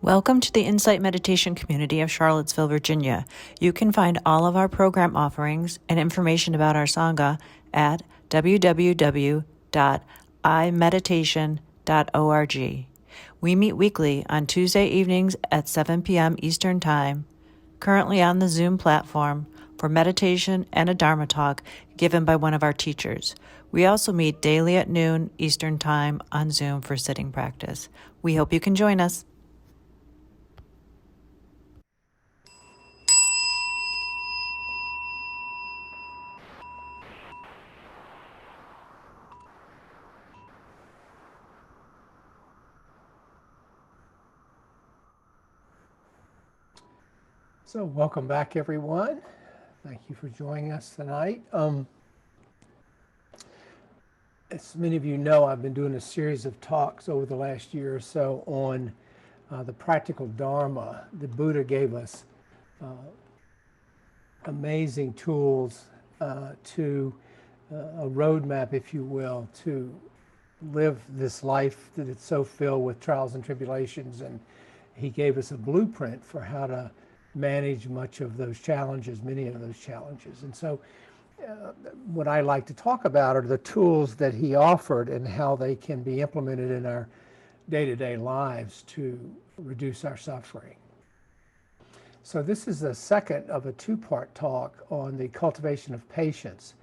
Welcome to the Insight Meditation community of Charlottesville, Virginia. You can find all of our program offerings and information about our Sangha at www.imeditation.org. We meet weekly on Tuesday evenings at 7 p.m. Eastern Time, currently on the Zoom platform for meditation and a Dharma talk given by one of our teachers. We also meet daily at noon Eastern Time on Zoom for sitting practice. We hope you can join us. So welcome back, everyone. Thank you for joining us tonight. As many of you know, I've been doing a series of talks over the last year or so on the practical Dharma. The Buddha gave us amazing tools to a roadmap, if you will, to live this life that it's so filled with trials and tribulations. And he gave us a blueprint for how to manage much of those challenges, many of those challenges. And so what I like to talk about are the tools that he offered and how they can be implemented in our day-to-day lives to reduce our suffering. So this is the second of a two-part talk on the cultivation of patience.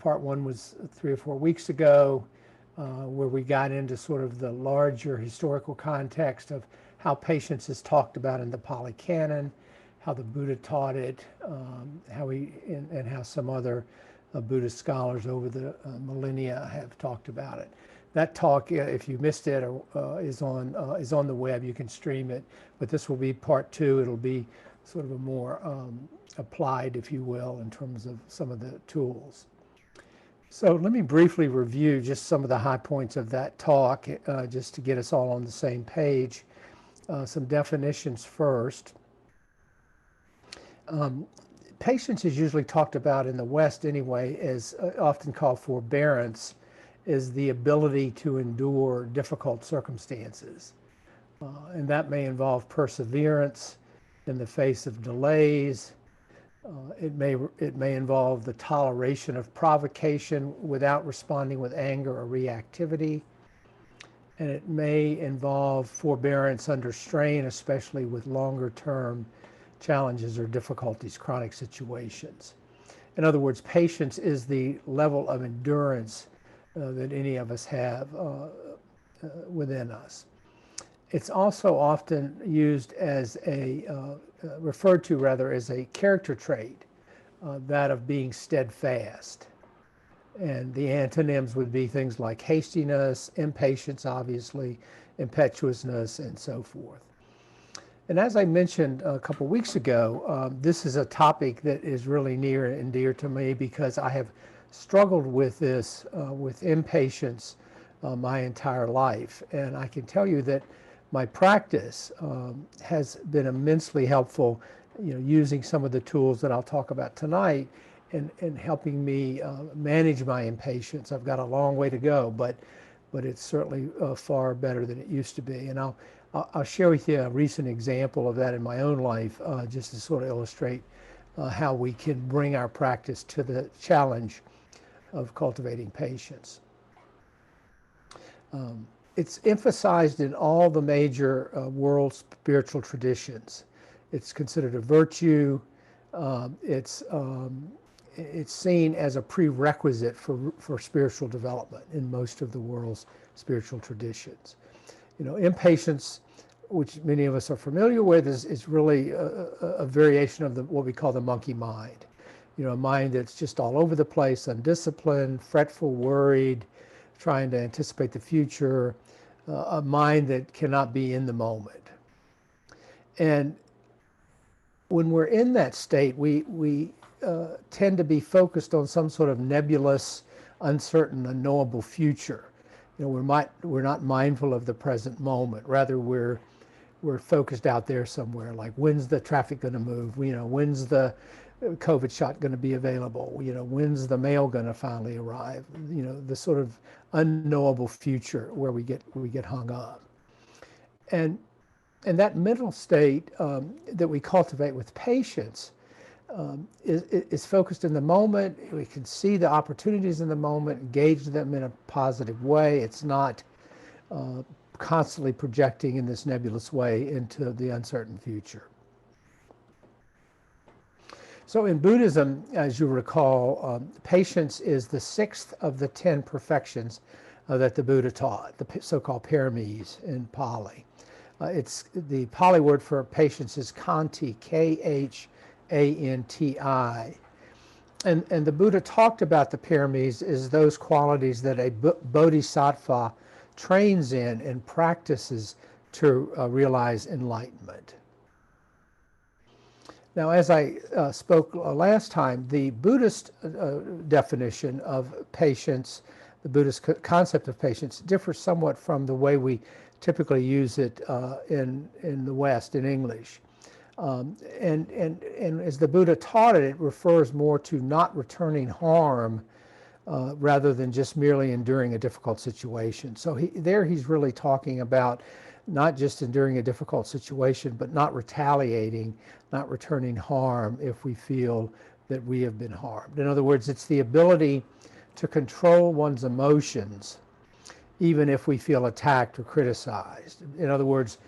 Part one was 3 or 4 weeks ago, where we got into sort of the larger historical context of how patience is talked about in the Pali Canon, how the Buddha taught it, and how some other Buddhist scholars over the millennia have talked about it. That talk, if you missed it, is on the web. You can stream it, but this will be part two. It'll be sort of a more applied, if you will, in terms of some of the tools. So let me briefly review just some of the high points of that talk, just to get us all on the same page. Some definitions first. Patience is usually talked about in the West anyway, as often called forbearance, is the ability to endure difficult circumstances. And that may involve perseverance in the face of delays. It may involve the toleration of provocation without responding with anger or reactivity. And it may involve forbearance under strain, especially with longer term challenges or difficulties, chronic situations. In other words, patience is the level of endurance that any of us have within us. It's also often used as referred to rather as a character trait, that of being steadfast. And the antonyms would be things like hastiness, impatience, obviously, impetuousness, and so forth. And as I mentioned a couple weeks ago, this is a topic that is really near and dear to me because I have struggled with this, with impatience, my entire life. And I can tell you that my practice has been immensely helpful, using some of the tools that I'll talk about tonight and helping me manage my impatience. I've got a long way to go, but it's certainly far better than it used to be. And I'll share with you a recent example of that in my own life, just to sort of illustrate how we can bring our practice to the challenge of cultivating patience. It's emphasized in all the major world spiritual traditions. It's considered a virtue. It's seen as a prerequisite for spiritual development in most of the world's spiritual traditions. Impatience, which many of us are familiar with, is really a variation of what we call the monkey mind. A mind that's just all over the place, undisciplined, fretful, worried, trying to anticipate the future, a mind that cannot be in the moment. And when we're in that state, we tend to be focused on some sort of nebulous, uncertain, unknowable future. We're not mindful of the present moment. Rather, we're focused out there somewhere, like when's the traffic going to move? When's the COVID shot going to be available? When's the mail going to finally arrive? The sort of unknowable future where we get hung up. And And that mental state that we cultivate with patience is focused in the moment. We can see the opportunities in the moment, engage them in a positive way. It's not constantly projecting in this nebulous way into the uncertain future. So in Buddhism, as you recall, patience is the sixth of the 10 perfections that the Buddha taught, the so-called paramis in Pali. It's the Pali word for patience is khanti, Khanti. And the Buddha talked about the paramis as those qualities that a bodhisattva trains in and practices to realize enlightenment. Now, as I spoke last time, the Buddhist definition of patience, the Buddhist concept of patience, differs somewhat from the way we typically use it in the West, in English. And as the Buddha taught it, it refers more to not returning harm rather than just merely enduring a difficult situation. So he's really talking about not just enduring a difficult situation, but not retaliating, not returning harm if we feel that we have been harmed. In other words, it's the ability to control one's emotions, even if we feel attacked or criticized. In other words,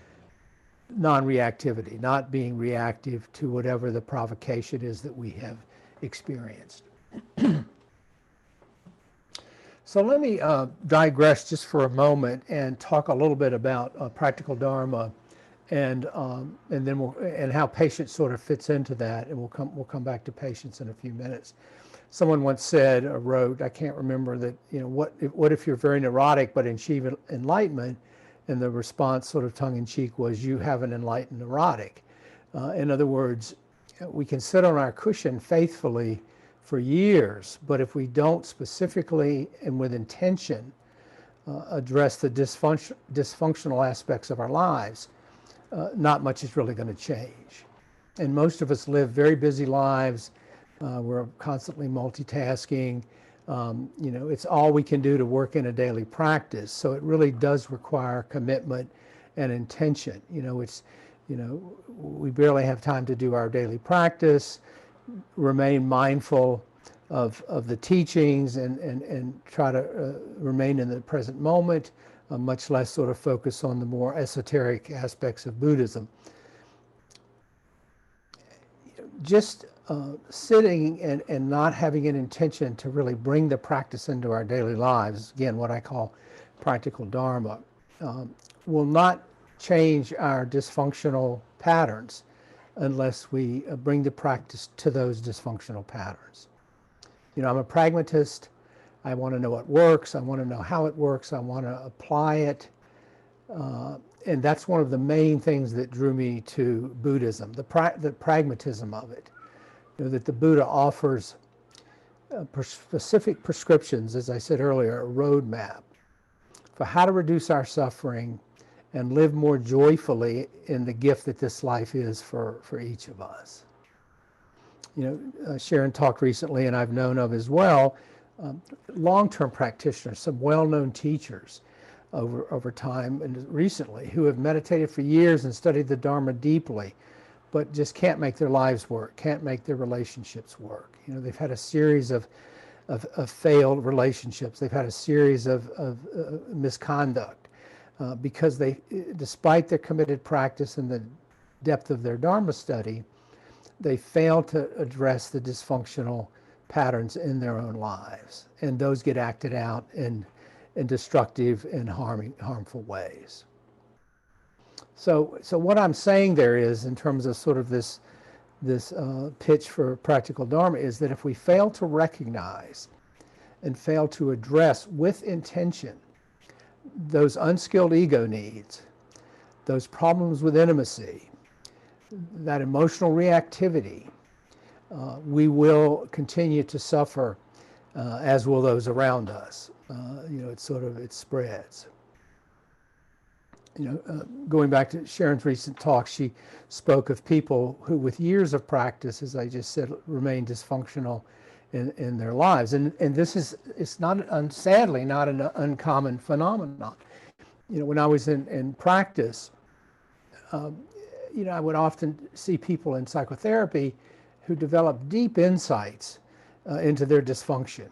non-reactivity, not being reactive to whatever the provocation is that we have experienced. So let me digress just for a moment and talk a little bit about practical dharma, and then and how patience sort of fits into that, and we'll come back to patience in a few minutes. Someone once said or wrote, I can't remember, that what if you're very neurotic but achieve enlightenment, and the response, sort of tongue-in-cheek, was, you have an enlightened neurotic. In other words, we can sit on our cushion faithfully for years, but if we don't specifically and with intention address the dysfunctional aspects of our lives, not much is really going to change. And most of us live very busy lives. We're constantly multitasking. It's all we can do to work in a daily practice. So it really does require commitment and intention. We barely have time to do our daily practice, remain mindful of the teachings, and try to remain in the present moment, much less sort of focus on the more esoteric aspects of Buddhism. Just sitting and not having an intention to really bring the practice into our daily lives, again, what I call practical dharma, will not change our dysfunctional patterns unless we bring the practice to those dysfunctional patterns. I'm a pragmatist. I want to know what works. I want to know how it works. I want to apply it. And that's one of the main things that drew me to Buddhism, the pragmatism of it. That the Buddha offers specific prescriptions, as I said earlier, a roadmap for how to reduce our suffering and live more joyfully in the gift that this life is for each of us. Sharon talked recently, and I've known of as well, long-term practitioners, some well-known teachers over time and recently, who have meditated for years and studied the Dharma deeply, but just can't make their lives work, can't make their relationships work. They've had a series of failed relationships. They've had a series of misconduct because despite their committed practice and the depth of their Dharma study, they fail to address the dysfunctional patterns in their own lives, and those get acted out in destructive and harmful ways. So what I'm saying there is, in terms of sort of this pitch for practical dharma, is that if we fail to recognize and fail to address with intention those unskilled ego needs, those problems with intimacy, that emotional reactivity, we will continue to suffer, as will those around us. It spreads. Going back to Sharon's recent talk, she spoke of people who, with years of practice, as I just said, remain dysfunctional in their lives. And this it's not, sadly, not an uncommon phenomenon. When I was in practice, I would often see people in psychotherapy who develop deep insights into their dysfunction,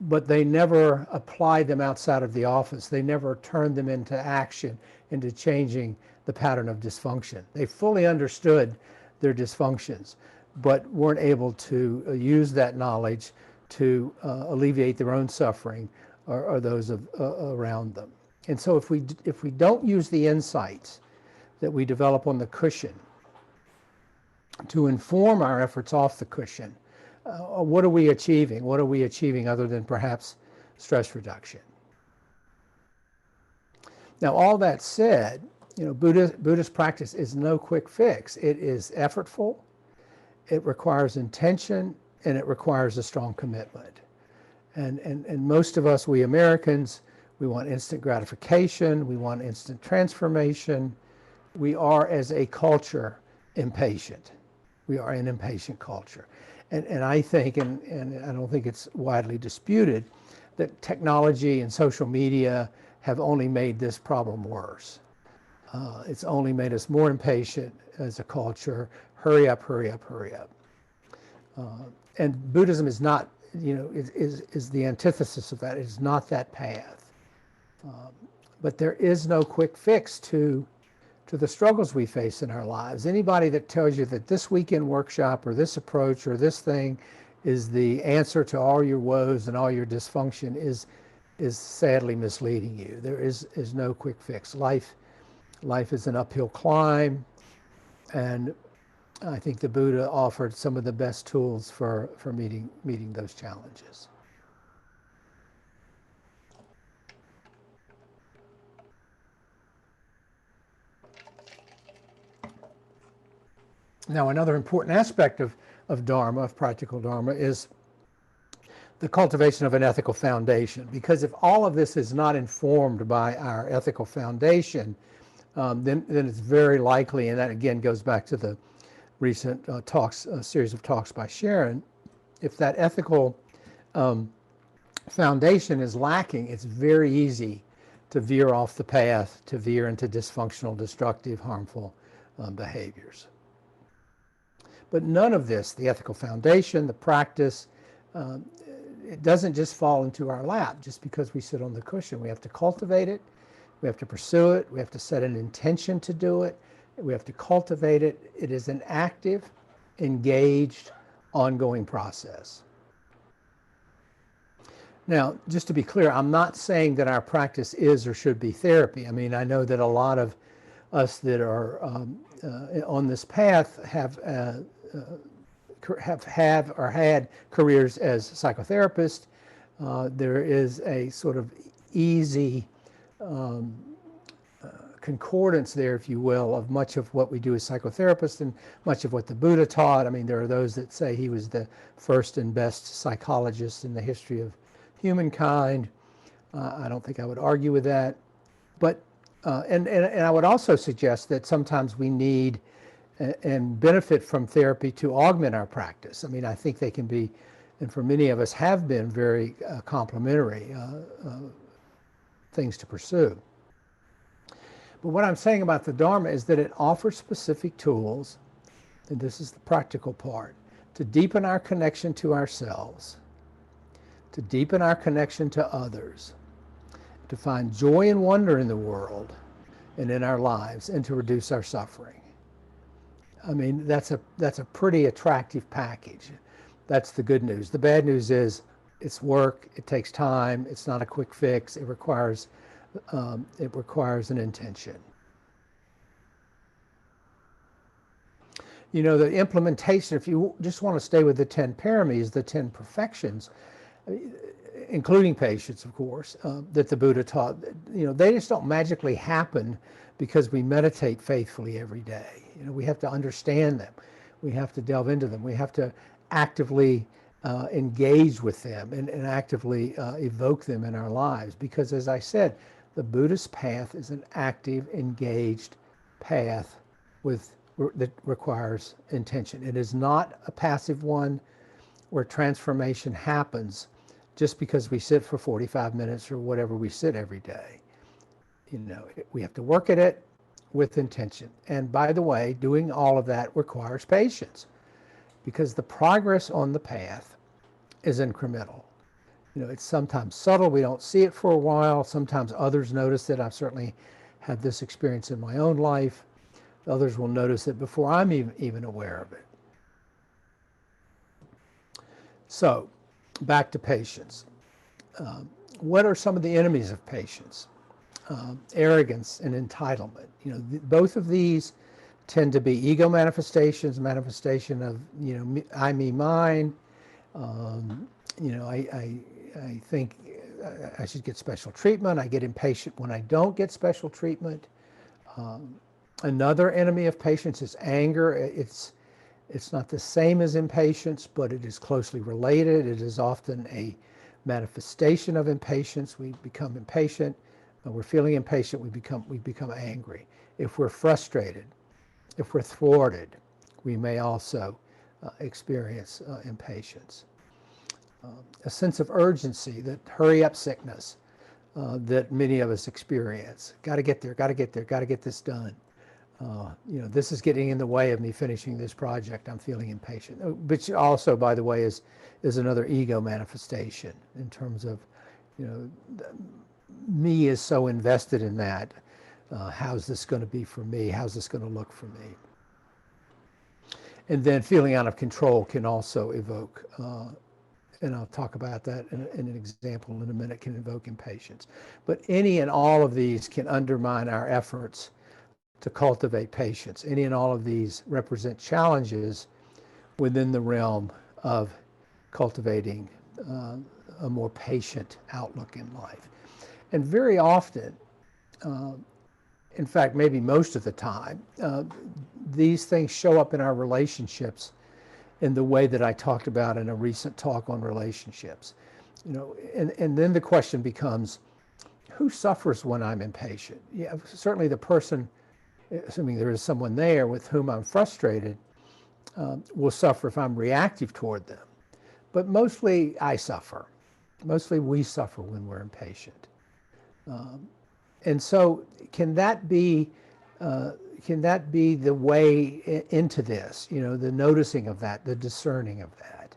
but they never apply them outside of the office. They never turn them into action, into changing the pattern of dysfunction. They fully understood their dysfunctions, but weren't able to use that knowledge to alleviate their own suffering or those around them. And so if we don't use the insights that we develop on the cushion to inform our efforts off the cushion, what are we achieving? What are we achieving other than perhaps stress reduction? Now, all that said, Buddhist practice is no quick fix. It is effortful, it requires intention, and it requires a strong commitment. And most of us, we Americans, we want instant gratification, we want instant transformation. We are, as a culture, impatient. We are an impatient culture. And I think, and I don't think it's widely disputed, that technology and social media have only made this problem worse. It's only made us more impatient as a culture. Hurry up, hurry up, hurry up. And Buddhism is not, is the antithesis of that. It is not that path. But there is no quick fix to the struggles we face in our lives. Anybody that tells you that this weekend workshop or this approach or this thing is the answer to all your woes and all your dysfunction is sadly misleading you. There is no quick fix. Life is an uphill climb, and I think the Buddha offered some of the best tools for meeting those challenges. Now, another important aspect of Dharma, of practical Dharma, is the cultivation of an ethical foundation. Because if all of this is not informed by our ethical foundation, then it's very likely, and that again goes back to the recent series of talks by Sharon, if that ethical foundation is lacking, it's very easy to veer off the path, to veer into dysfunctional, destructive, harmful behaviors. But none of this, the ethical foundation, the practice, it doesn't just fall into our lap just because we sit on the cushion. We have to cultivate it, we have to pursue it, we have to set an intention to do it, we have to cultivate it. It is an active, engaged, ongoing process. Now, just to be clear, I'm not saying that our practice is or should be therapy. I mean, I know that a lot of us that are on this path have or had careers as psychotherapists. There is a sort of easy concordance there, if you will, of much of what we do as psychotherapists and much of what the Buddha taught. I mean, there are those that say he was the first and best psychologist in the history of humankind. I don't think I would argue with that. But and I would also suggest that sometimes we need and benefit from therapy to augment our practice. I mean, I think they can be, and for many of us have been, very complementary things to pursue. But what I'm saying about the Dharma is that it offers specific tools, and this is the practical part, to deepen our connection to ourselves, to deepen our connection to others, to find joy and wonder in the world and in our lives, and to reduce our suffering. I mean, that's a pretty attractive package. That's the good news. The bad news is it's work, it takes time, it's not a quick fix, it requires an intention. You know, the implementation, if you just want to stay with the 10 paramis, the 10 perfections, including patience, of course, that the Buddha taught, you know, they just don't magically happen because we meditate faithfully every day. You know, we have to understand them. We have to delve into them. We have to actively engage with them and actively evoke them in our lives. Because, as I said, the Buddhist path is an active, engaged path that requires intention. It is not a passive one where transformation happens just because we sit for 45 minutes or whatever we sit every day. You know, we have to work at it, with intention. And by the way, doing all of that requires patience because the progress on the path is incremental. It's sometimes subtle. We don't see it for a while. Sometimes others notice it. I've certainly had this experience in my own life. Others will notice it before I'm even aware of it. So, back to patience. What are some of the enemies of patience? Arrogance and entitlement. Both of these tend to be ego manifestation of, I, me, mine. I think I should get special treatment. I get impatient when I don't get special treatment. Another enemy of patience is anger. It's not the same as impatience, but it is closely related. It is often a manifestation of impatience. We become impatient. When we're feeling impatient, we become angry. If we're frustrated, if we're thwarted, we may also experience impatience. A sense of urgency, that hurry up sickness that many of us experience. Got to get there, got to get there, got to get this done. This is getting in the way of me finishing this project. I'm feeling impatient. Which also, by the way, is another ego manifestation in terms of, me is so invested in that. How's this going to be for me? How's this going to look for me? And then feeling out of control can also evoke, and I'll talk about that in an example in a minute, can evoke impatience. But any and all of these can undermine our efforts to cultivate patience. Any and all of these represent challenges within the realm of cultivating a more patient outlook in life. And very often, in fact, maybe most of the time, these things show up in our relationships in the way that I talked about in a recent talk on relationships. And then the question becomes, who suffers when I'm impatient? Yeah, certainly the person, assuming there is someone there with whom I'm frustrated, will suffer if I'm reactive toward them. But mostly I suffer. Mostly we suffer when we're impatient. And so can that be the way into this, the noticing of that, the discerning of that?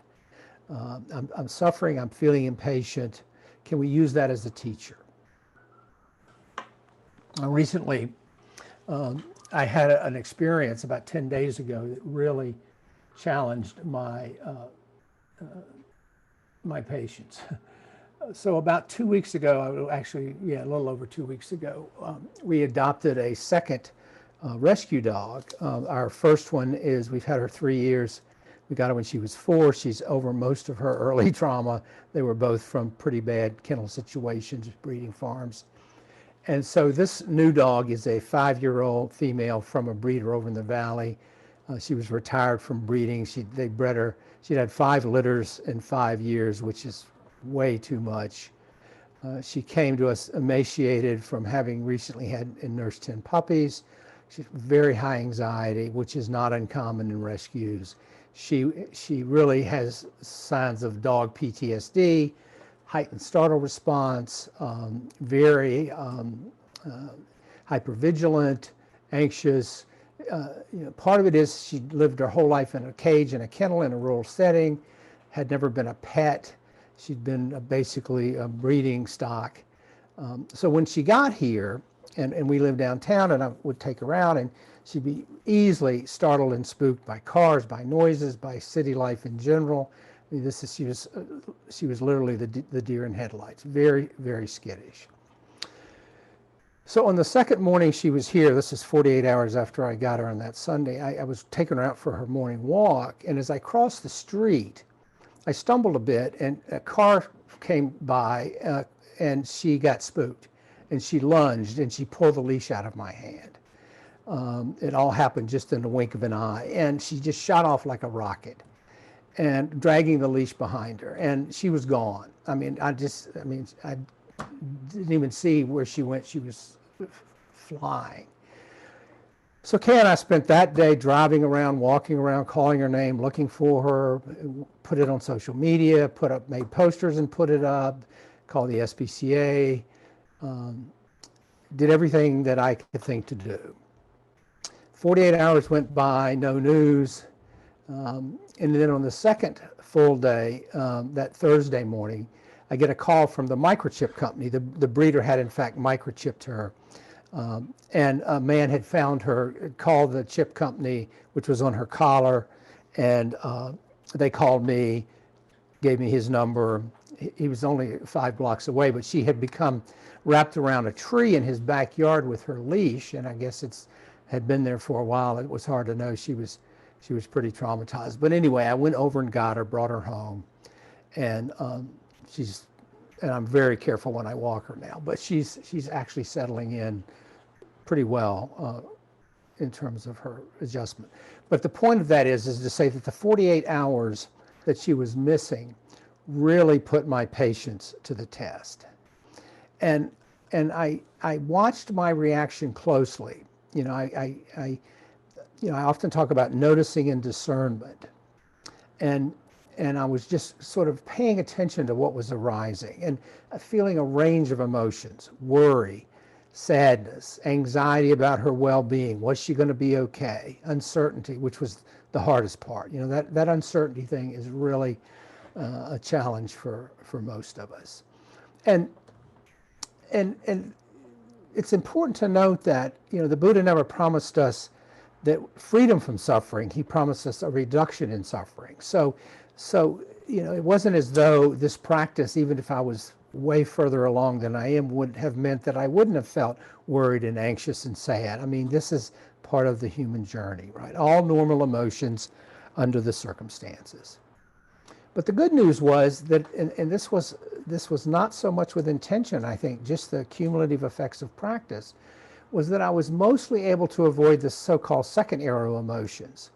I'm suffering, I'm feeling impatient. Can we use that as a teacher? Recently, I had an experience about 10 days ago that really challenged my patience. So about 2 weeks ago, actually, a little over 2 weeks ago, we adopted a second rescue dog. Our first one we've had her 3 years. We got her when she was 4. She's over most of her early trauma. They were both from pretty bad kennel situations, breeding farms. And so this new dog is a 5-year-old female from a breeder over in the valley. She was retired from breeding. They bred her. She'd had 5 litters in 5 years, which is way too much. She came to us emaciated from having recently had and nursed 10 puppies. She's very high anxiety, which is not uncommon in rescues. She really has signs of dog PTSD, heightened startle response, very hypervigilant, anxious. Part of it is she lived her whole life in a cage in a kennel in a rural setting, had never been a pet. She'd been basically a breeding stock. So when she got here, and we lived downtown, and I would take her out, and she'd be easily startled and spooked by cars, by noises, by city life in general. I mean, she was literally the deer in headlights, very, very skittish. So on the second morning she was here, this is 48 hours after I got her on that Sunday, I was taking her out for her morning walk, and as I crossed the street, I stumbled a bit, and a car came by, and she got spooked, and she lunged, and she pulled the leash out of my hand. It all happened just in the wink of an eye, and she just shot off like a rocket, and dragging the leash behind her, and she was gone. I didn't even see where she went. She was flying. So Kay and I spent that day driving around, walking around, calling her name, looking for her, put it on social media, made posters and put it up, called the SPCA, did everything that I could think to do. 48 hours went by, no news. And then on the second full day, that Thursday morning, I get a call from the microchip company. The breeder had, in fact, microchipped her. And a man had found her, called the chip company, which was on her collar, and they called me, gave me his number. He was only 5 blocks away, but she had become wrapped around a tree in his backyard with her leash, and I guess it's had been there for a while. It was hard to know. She was pretty traumatized. But anyway, I went over and got her, brought her home, and and I'm very careful when I walk her now, but she's actually settling in pretty well in terms of her adjustment. But the point of that is to say that the 48 hours that she was missing really put my patience to the test. And I watched my reaction closely. I often talk about noticing and discernment. And I was just sort of paying attention to what was arising and feeling a range of emotions: worry, sadness, anxiety about her well-being. Was she going to be okay? Uncertainty, which was the hardest part. That uncertainty thing is really a challenge for most of us. And it's important to note that the Buddha never promised us that freedom from suffering. He promised us a reduction in suffering. So it wasn't as though this practice, even if I was way further along than I am, would have meant that I wouldn't have felt worried and anxious and sad. I mean, this is part of the human journey, right? All normal emotions under the circumstances. But the good news was that, and this was not so much with intention, I think, just the cumulative effects of practice, was that I was mostly able to avoid the so-called second arrow emotions: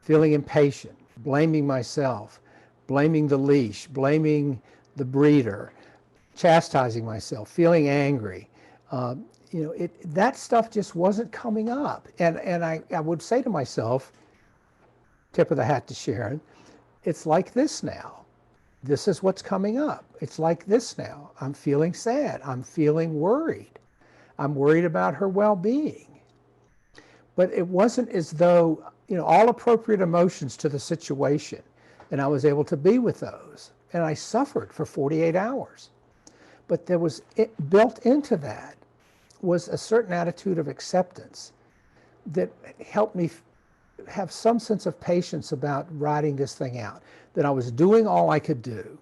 feeling impatient, blaming myself, blaming the leash, blaming the breeder, chastising myself, feeling angry. That stuff just wasn't coming up. And I would say to myself, tip of the hat to Sharon, it's like this now. This is what's coming up. It's like this now. I'm feeling sad. I'm feeling worried. I'm worried about her well-being. But it wasn't as though, all appropriate emotions to the situation, and I was able to be with those. And I suffered for 48 hours. But there was, built into that was a certain attitude of acceptance that helped me have some sense of patience about riding this thing out, that I was doing all I could do.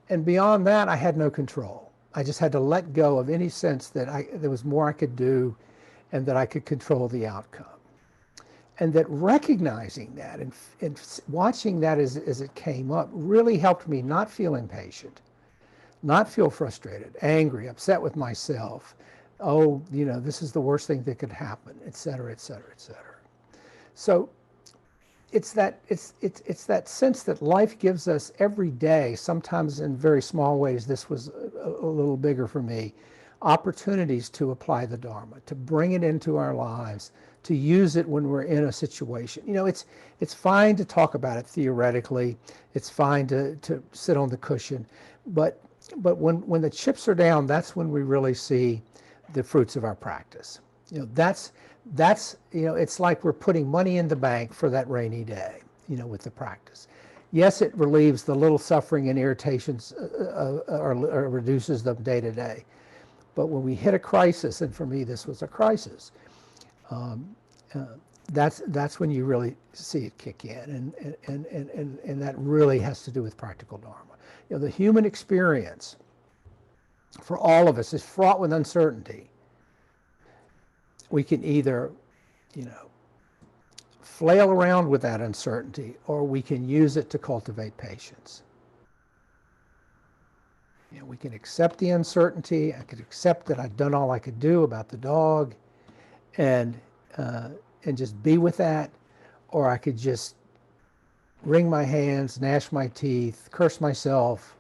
And beyond that, I had no control. I just had to let go of any sense that there was more I could do and that I could control the outcome. And that recognizing that and watching that as it came up really helped me not feel impatient, not feel frustrated, angry, upset with myself. Oh, this is the worst thing that could happen, et cetera, et cetera, et cetera. So it's that sense that life gives us every day, sometimes in very small ways. This was a little bigger for me, opportunities to apply the Dharma, to bring it into our lives, to use it when we're in a situation. It's fine to talk about it theoretically. It's fine to sit on the cushion, but when the chips are down, that's when we really see the fruits of our practice. That's it's like we're putting money in the bank for that rainy day, with the practice. Yes, it relieves the little suffering and irritations or reduces them day to day. But when we hit a crisis, and for me this was a crisis, that's when you really see it kick in, and that really has to do with practical Dharma. The human experience for all of us is fraught with uncertainty. We can either, flail around with that uncertainty, or we can use it to cultivate patience. We can accept the uncertainty. I could accept that I've done all I could do about the dog, and just be with that, or I could just wring my hands, gnash my teeth, curse myself,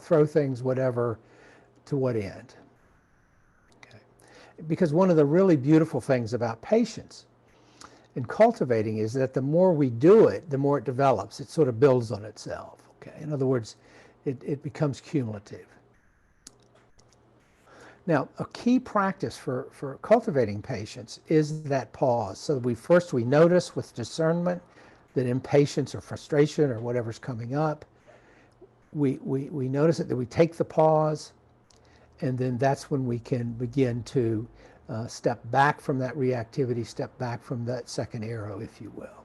throw things, whatever. To what end? Okay. Because one of the really beautiful things about patience and cultivating is that the more we do it, the more it develops. It sort of builds on itself. Okay. In other words, it becomes cumulative. Now, a key practice for cultivating patience is that pause. So we notice with discernment that impatience or frustration or whatever's coming up. We notice it, that we take the pause, and then that's when we can begin to step back from that reactivity, step back from that second arrow, if you will.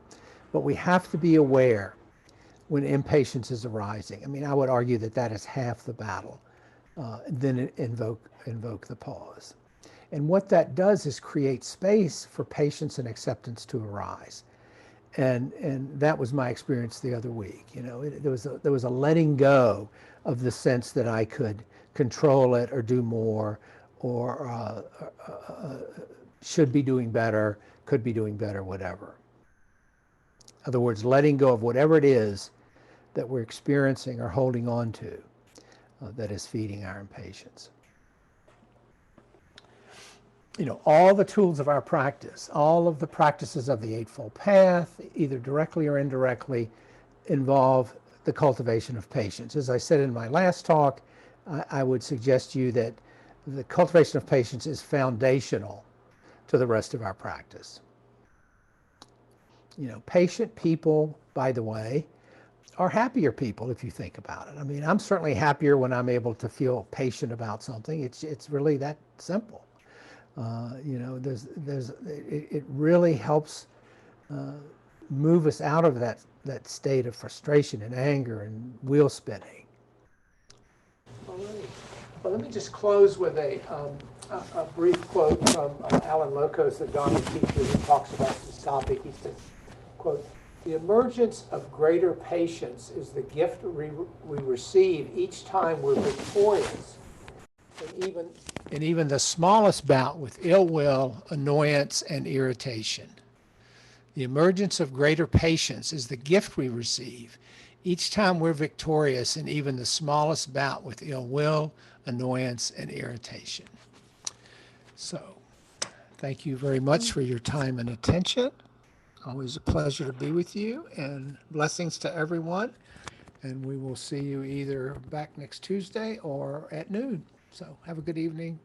But we have to be aware when impatience is arising. I mean, I would argue that that is half the battle. Then invoke the pause. And what that does is create space for patience and acceptance to arise. And that was my experience the other week. You know, there was a letting go of the sense that I could control it or do more, or should be doing better, could be doing better, whatever. In other words, letting go of whatever it is that we're experiencing or holding on to that is feeding our impatience. You know, all the tools of our practice, all of the practices of the Eightfold Path, either directly or indirectly, involve the cultivation of patience. As I said in my last talk, I would suggest to you that the cultivation of patience is foundational to the rest of our practice. You know, patient people, by the way, are happier people if you think about it. I mean, I'm certainly happier when I'm able to feel patient about something. It's really that simple. You know, it really helps move us out of that state of frustration and anger and wheel spinning. All right. Well, let me just close with a brief quote from Alan Locos, the Dharma teacher, who talks about this topic. He says, quote, "The emergence of greater patience is the gift we receive each time we're victorious in even the smallest bout with ill will, annoyance, and irritation. The emergence of greater patience is the gift we receive each time we're victorious in even the smallest bout with ill will, annoyance, and irritation." So, thank you very much for your time and attention. Always a pleasure to be with you, and blessings to everyone. And we will see you either back next Tuesday or at noon. So have a good evening.